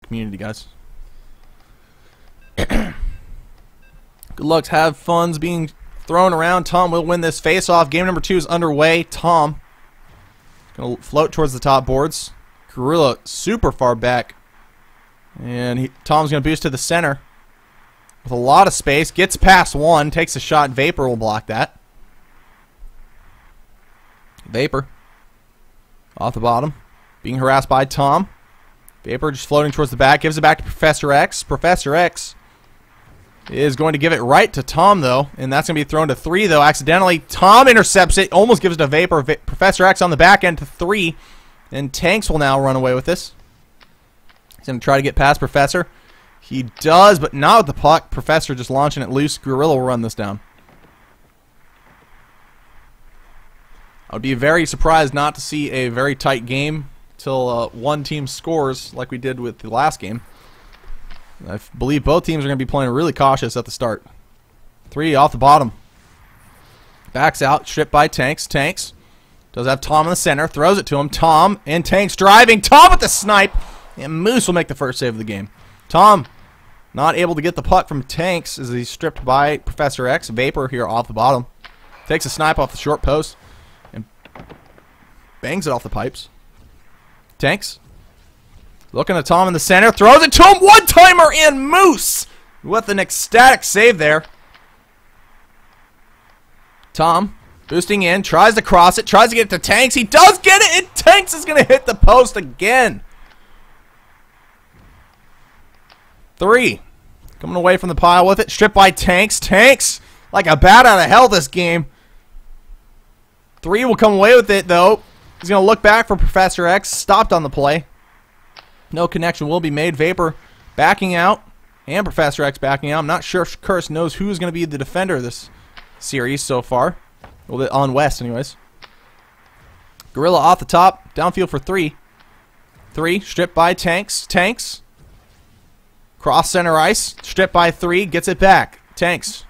community, guys. Good luck. Have funds being thrown around. Tom will win this face-off. Game number 2 is underway. Tom going to float towards the top boards. Gorilla super far back. And Tom's going to boost to the center with a lot of space. Gets past one. Takes a shot. Vapor will block that. Vapor off the bottom. Being harassed by Tom. Vapor just floating towards the back. Gives it back to Professor X. Professor X is going to give it right to Tom, though. And that's going to be thrown to 3, though, accidentally. Tom intercepts it. Almost gives it to Vapor. Professor X on the back end to 3. And Tanks will now run away with this. He's going to try to get past Professor. He does, but not with the puck. Professor just launching it loose. Gorilla will run this down. I would be very surprised not to see a very tight game till one team scores like we did with the last game. I believe both teams are going to be playing really cautious at the start. 3 off the bottom. Backs out, stripped by Tanks. Tanks does have Tom in the center, throws it to him. Tom and Tanks driving. Tom with the snipe. And Moose will make the first save of the game. Tom not able to get the puck from Tanks as he's stripped by Professor X. Vapor here off the bottom. Takes a snipe off the short post and bangs it off the pipes. Tanks looking at Tom in the center. Throws it to him. One-timer in. Moose with an ecstatic save there. Tom boosting in. Tries to cross it. Tries to get it to Tanks. He does get it. And Tanks is going to hit the post again. 3 coming away from the pile with it. Stripped by Tanks. Tanks like a bat out of hell this game. 3 will come away with it, though. He's going to look back for Professor X. Stopped on the play. No connection will be made. Vapor backing out. And Professor X backing out. I'm not sure if Curse knows who's going to be the defender of this series so far. Well, on West, anyways. Gorilla off the top. Downfield for 3. 3 stripped by Tanks. Tanks. Cross center ice. Stripped by 3. Gets it back. Tanks.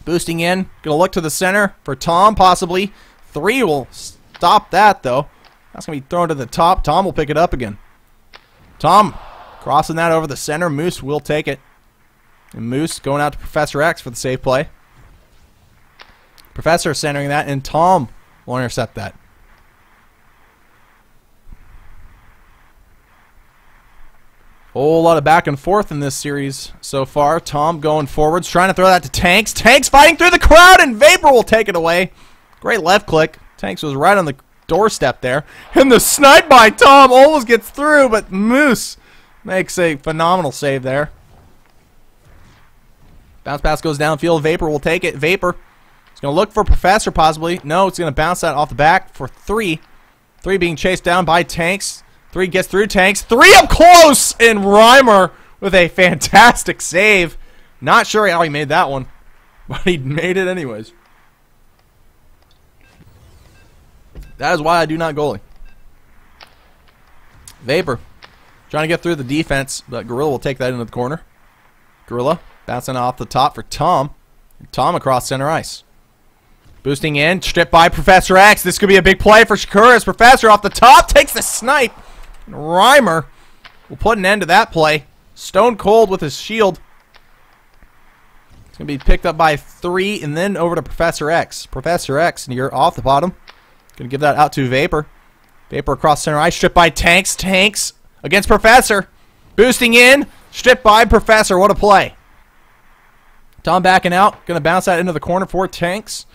Boosting in. Going to look to the center for Tom, possibly. 3 will stop that, though. That's going to be thrown to the top. Tom will pick it up again. Tom crossing that over the center. Moose will take it. And Moose going out to Professor X for the save play. Professor centering that, and Tom will intercept that. Whole lot of back and forth in this series so far. Tom going forwards, trying to throw that to Tanks. Tanks fighting through the crowd, and Vapor will take it away. Great left click. Tanks was right on the doorstep there. And the snipe by Tom almost gets through, but Moose makes a phenomenal save there. Bounce pass goes downfield. Vapor will take it. Vapor is going to look for Professor possibly. No, it's going to bounce that off the back for 3. 3 being chased down by Tanks. 3 gets through Tanks. 3 up close, and Reimer with a fantastic save. Not sure how he made that one, but he made it anyways. That is why I do not goalie. Vapor trying to get through the defense, but Gorilla will take that into the corner. Gorilla bouncing off the top for Tom. Tom across center ice. Boosting in, stripped by Professor X. This could be a big play for Shakuras. Professor off the top takes the snipe. And Reimer will put an end to that play. Stone cold with his shield. It's going to be picked up by 3 and then over to Professor X. Professor X near off the bottom. Going to give that out to Vapor. Vapor across center ice. Stripped by Tanks. Tanks against Professor. Boosting in. Stripped by Professor. What a play. Tom backing out. Going to bounce that into the corner for Tanks.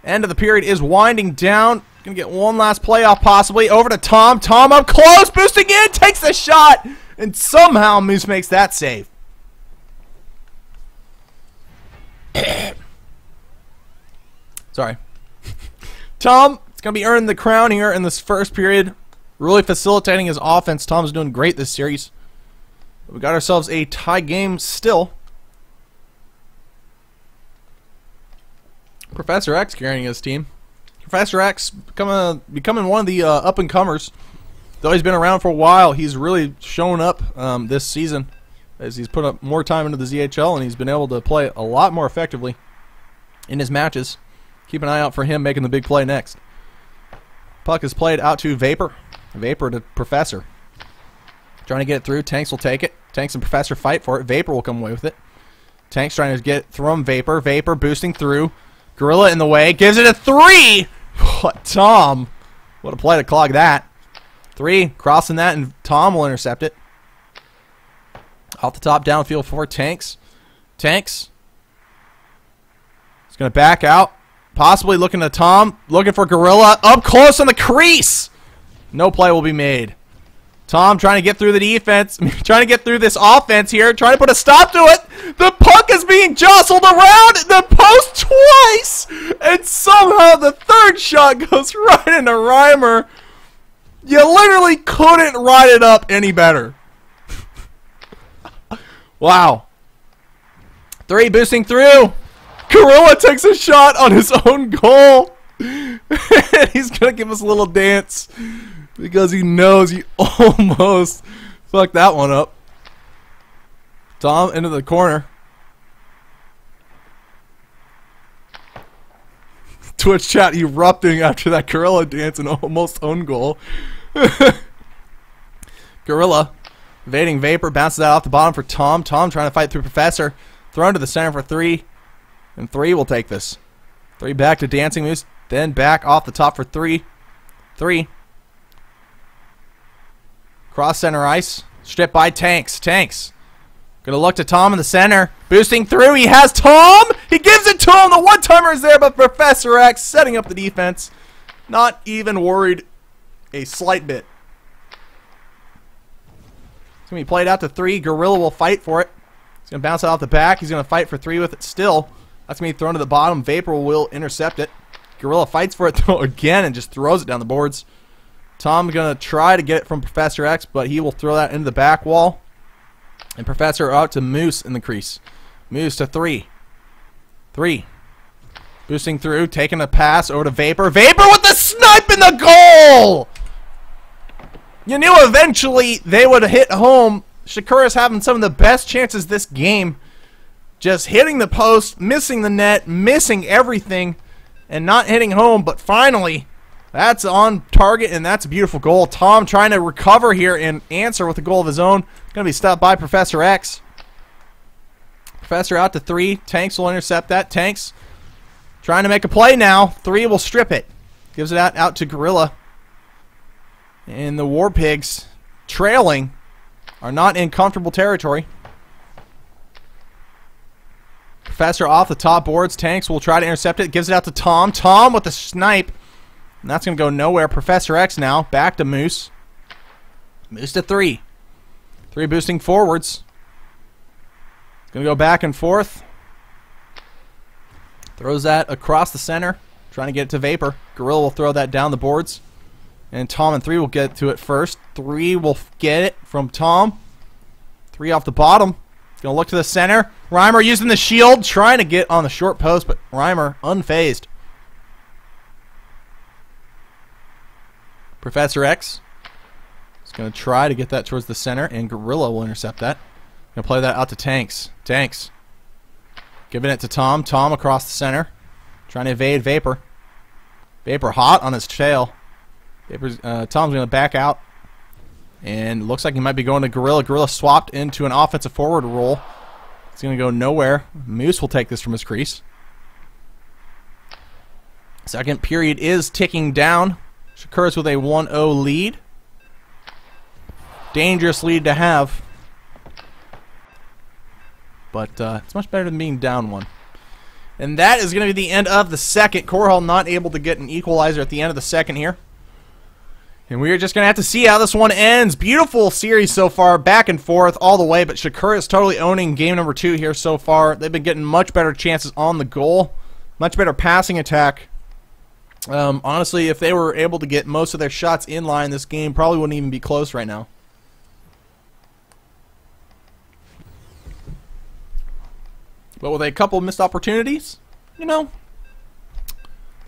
End of the period is winding down. Going to get one last playoff possibly. Over to Tom. Tom up close. Boosting in. Takes the shot. And somehow Moose makes that save. Sorry. Tom is going to be earning the crown here in this first period. Really facilitating his offense. Tom's doing great this series. We got ourselves a tie game still. Professor X carrying his team. Professor X becoming one of the up-and-comers. Though he's been around for a while, he's really shown up this season as he's put up more time into the ZHL, and he's been able to play a lot more effectively in his matches. Keep an eye out for him making the big play next. Puck is played out to Vapor. Vapor to Professor. Trying to get it through. Tanks will take it. Tanks and Professor fight for it. Vapor will come away with it. Tanks trying to get through him. Vapor. Vapor boosting through. Gorilla in the way. Gives it a 3! What, Tom? What a play to clog that. 3. Crossing that, and Tom will intercept it. Off the top, downfield for Tanks. Tanks. He's going to back out. Possibly looking to Tom. Looking for Gorilla. Up close on the crease. No play will be made. Tom trying to get through the defense. Trying to get through this offense here. Trying to put a stop to it. The puck is being jostled around the post twice. And somehow the third shot goes right into Reimer. You literally couldn't write it up any better. Wow. 3 boosting through. Gorilla takes a shot on his own goal. He's going to give us a little dance because he knows he almost fucked that one up. Tom into the corner. Twitch chat erupting after that Gorilla dance and almost own goal. Gorilla evading Vapor, bounces that off the bottom for Tom. Tom trying to fight through Professor. Thrown to the center for 3. And 3 will take this. 3 back to Dancing Moose. Then back off the top for 3. 3. Cross center ice. Stripped by Tanks. Tanks. Gonna look to Tom in the center. Boosting through. He has Tom. He gives it to him. The one-timer is there, but Professor X setting up the defense. Not even worried a slight bit. It's going to be played out to 3. Gorilla will fight for it. He's going to bounce it off the back. He's going to fight for 3 with it still. That's going to be thrown to the bottom. Vapor will intercept it. Gorilla fights for it though again and just throws it down the boards. Tom's going to try to get it from Professor X, but he will throw that into the back wall. And Professor out to Moose in the crease. Moose to 3. 3. Boosting through, taking a pass over to Vapor. Vapor with the snipe in the goal! You knew eventually they would hit home. Shakuras having some of the best chances this game. Just hitting the post, missing the net, missing everything, and not hitting home. But finally, that's on target, and that's a beautiful goal. Tom trying to recover here and answer with a goal of his own. Going to be stopped by Professor X. Professor out to 3. Tanks will intercept that. Tanks trying to make a play now. 3 will strip it. Gives it out to Gorilla. And the Warpigs, trailing, are not in comfortable territory. Professor off the top boards. Tanks will try to intercept it. Gives it out to Tom. Tom with the snipe. And that's going to go nowhere. Professor X now. Back to Moose. Moose to 3. 3 boosting forwards. It's going to go back and forth. Throws that across the center. Trying to get it to Vapor. Gorilla will throw that down the boards. And Tom and 3 will get to it first. 3 will get it from Tom. 3 off the bottom. Going to look to the center. Reimer using the shield. Trying to get on the short post, but Reimer unfazed. Professor X is going to try to get that towards the center, and Gorilla will intercept that. Going to play that out to Tanks. Tanks. Giving it to Tom. Tom across the center. Trying to evade Vapor. Vapor hot on his tail. Tom's going to back out. And looks like he might be going to Gorilla. Gorilla swapped into an offensive forward role. It's going to go nowhere. Moose will take this from his crease. Second period is ticking down. Shakuras with a 1-0 lead. Dangerous lead to have. But it's much better than being down 1. And that is going to be the end of the second. Korhal not able to get an equalizer at the end of the second here. And we are just going to have to see how this one ends. Beautiful series so far, back and forth all the way, but Shakuras totally owning game number 2 here so far. They've been getting much better chances on the goal, much better passing attack. Honestly, if they were able to get most of their shots in line, this game probably wouldn't even be close right now. But with a couple missed opportunities, you know,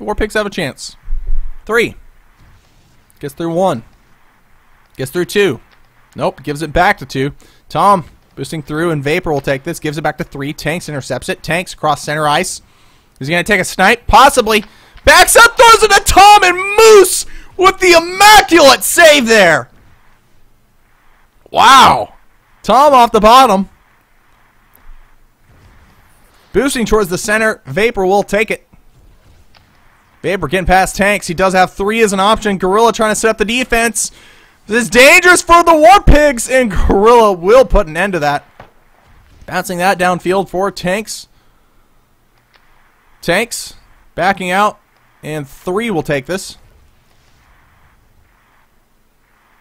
the Warpigs have a chance. 3. Gets through 1. Gets through 2. Nope, gives it back to 2. Tom boosting through, and Vapor will take this. Gives it back to 3. Tanks intercepts it. Tanks across center ice. Is he going to take a snipe? Possibly. Backs up, throws it to Tom, and Moose with the immaculate save there. Wow. Tom off the bottom. Boosting towards the center. Vapor will take it. Vapor getting past tanks. He does have 3 as an option. Gorilla trying to set up the defense. This is dangerous for the Warpigs, and Gorilla will put an end to that. Bouncing that downfield for tanks. Tanks backing out, and 3 will take this.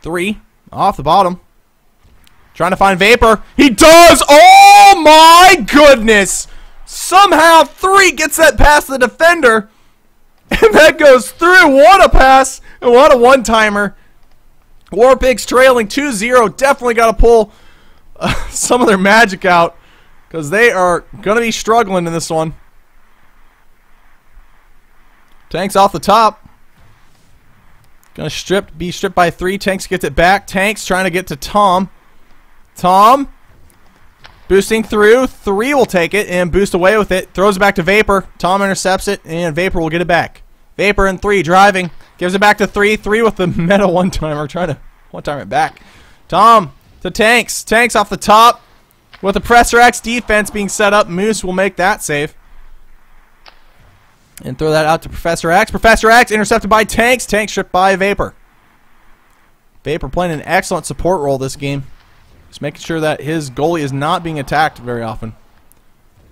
3 off the bottom. Trying to find Vapor. He does! Oh my goodness! Somehow 3 gets that past the defender. And that goes through. What a pass. And what a one-timer. Warpigs trailing 2-0. Definitely got to pull some of their magic out, because they are going to be struggling in this one. Tanks off the top. Going to be stripped by 3. Tanks gets it back. Tanks trying to get to Tom. Tom boosting through. 3 will take it and boost away with it. Throws it back to Vapor. Tom intercepts it, and Vapor will get it back. Vapor and 3 driving. Gives it back to 3. 3 with the meta one-timer. Trying to one-timer it back. Tom to Tanks. Tanks off the top. With the Professor X defense being set up, Moose will make that save. And throw that out to Professor X. Professor X intercepted by Tanks. Tanks stripped by Vapor. Vapor playing an excellent support role this game. Just making sure that his goalie is not being attacked very often.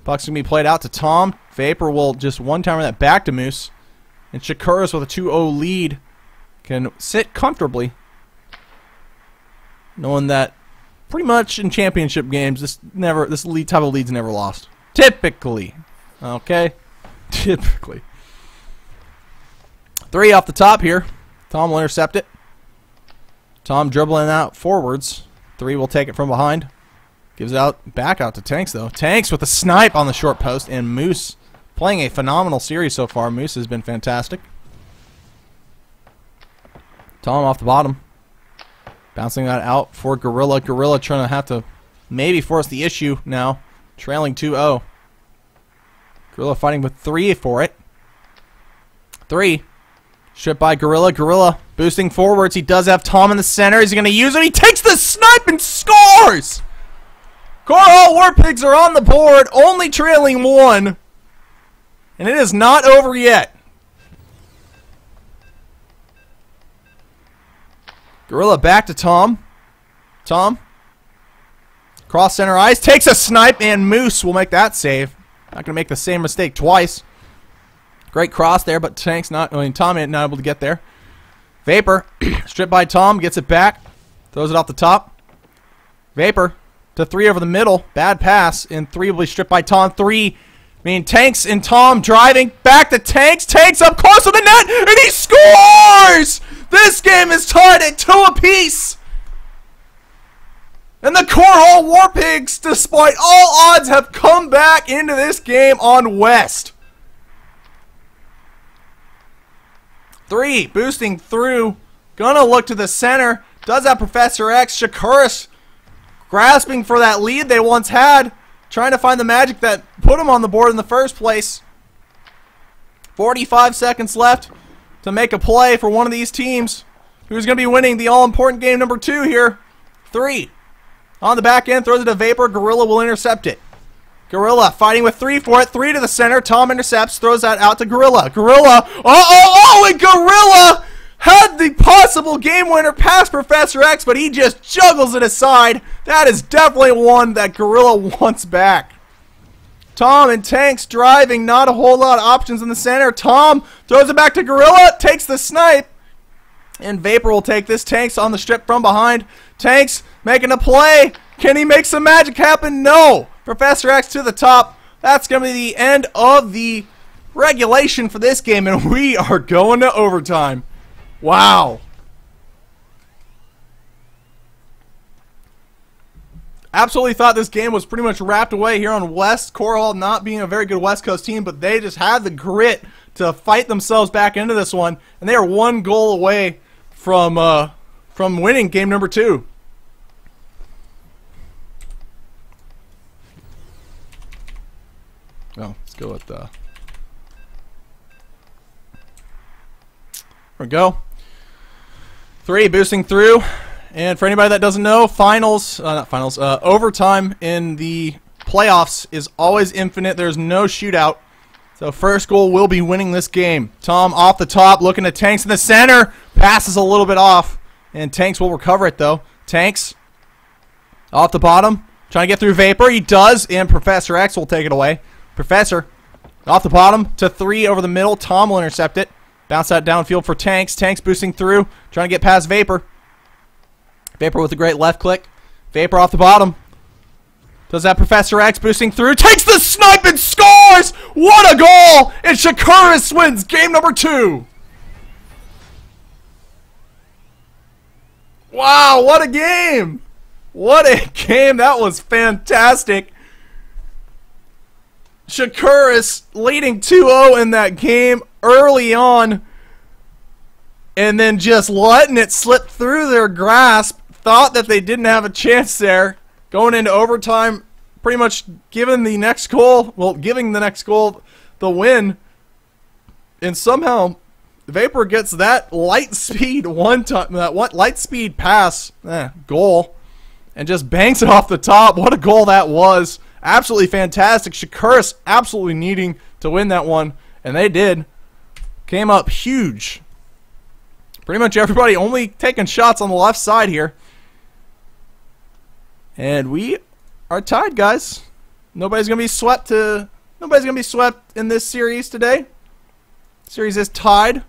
Puck's going to be played out to Tom. Vapor will just one-timer that back to Moose. And Shakuras with a 2-0 lead can sit comfortably, knowing that pretty much in championship games, this type of lead's never lost. Typically. Okay? Typically. 3 off the top here. Tom will intercept it. Tom dribbling out forwards. 3 will take it from behind. Gives it out back out to Tanks, though. Tanks with a snipe on the short post, and Moose playing a phenomenal series so far. Moose has been fantastic. Tom off the bottom. Bouncing that out for Gorilla. Gorilla trying to have to maybe force the issue now. Trailing 2-0. Gorilla fighting with 3 for it. 3. Stripped by Gorilla. Gorilla boosting forwards. He does have Tom in the center. Is he going to use it? He takes the snipe and scores! Korhal Warpigs are on the board, only trailing 1. And it is not over yet. Gorilla back to Tom. Tom. Cross center ice. Takes a snipe, and Moose will make that save. Not going to make the same mistake twice. Great cross there, but Tom not able to get there. Vapor. Stripped by Tom. Gets it back. Throws it off the top. Vapor to 3 over the middle. Bad pass. And 3 will be stripped by Tom. 3. Tanks and Tom driving back to Tanks. Tanks up close to the net, and he scores! This game is tied at 2 apiece. And the Korhal Warpigs, despite all odds, have come back into this game on West. 3 boosting through. Gonna look to the center. Does have Professor X. Shakuras grasping for that lead they once had. Trying to find the magic that put him on the board in the first place. 45 seconds left to make a play for one of these teams. Who's going to be winning the all-important game number 2 here? 3. On the back end, throws it to Vapor. Gorilla will intercept it. Gorilla fighting with 3 for it. 3 to the center. Tom intercepts. Throws that out to Gorilla. Gorilla. And Gorilla had the possible game winner past Professor X, but he just juggles it aside. That is definitely one that Gorilla wants back. Tom and Tanks driving. Not a whole lot of options in the center. Tom throws it back to Gorilla. Takes the snipe. And Vapor will take this. Tanks on the strip from behind. Tanks making a play. Can he make some magic happen? No. Professor X to the top. That's going to be the end of the regulation for this game, and we are going to overtime. Wow. Absolutely thought this game was pretty much wrapped away here on West. Korhal not being a very good West Coast team, but they just had the grit to fight themselves back into this one, and they are 1 goal away from winning game number 2. Oh, let's go with there we go. 3 boosting through. And for anybody that doesn't know, overtime in the playoffs is always infinite. There's no shootout. So first goal will be winning this game. Tom off the top, looking at Tanks in the center. Passes a little bit off, and Tanks will recover it, though. Tanks off the bottom, trying to get through Vapor. He does, and Professor X will take it away. Professor off the bottom to 3 over the middle. Tom will intercept it. Bounce that downfield for Tanks. Tanks boosting through, trying to get past Vapor. Vapor with a great left click. Vapor off the bottom. Does that Professor X boosting through. Takes the snipe and scores! What a goal! And Shakuras wins game number 2. Wow, what a game! What a game. That was fantastic. Shakuras leading 2-0 in that game early on. And then just letting it slip through their grasp. Thought that they didn't have a chance there. Going into overtime, pretty much giving the next goal the win. And somehow Vapor gets that light speed light speed pass goal and just banks it off the top. What a goal that was. Absolutely fantastic. Shakuras absolutely needing to win that one, and they did. Came up huge. Pretty much everybody only taking shots on the left side here. And we are tied, guys. Nobody's gonna be swept in this series today. Series is tied.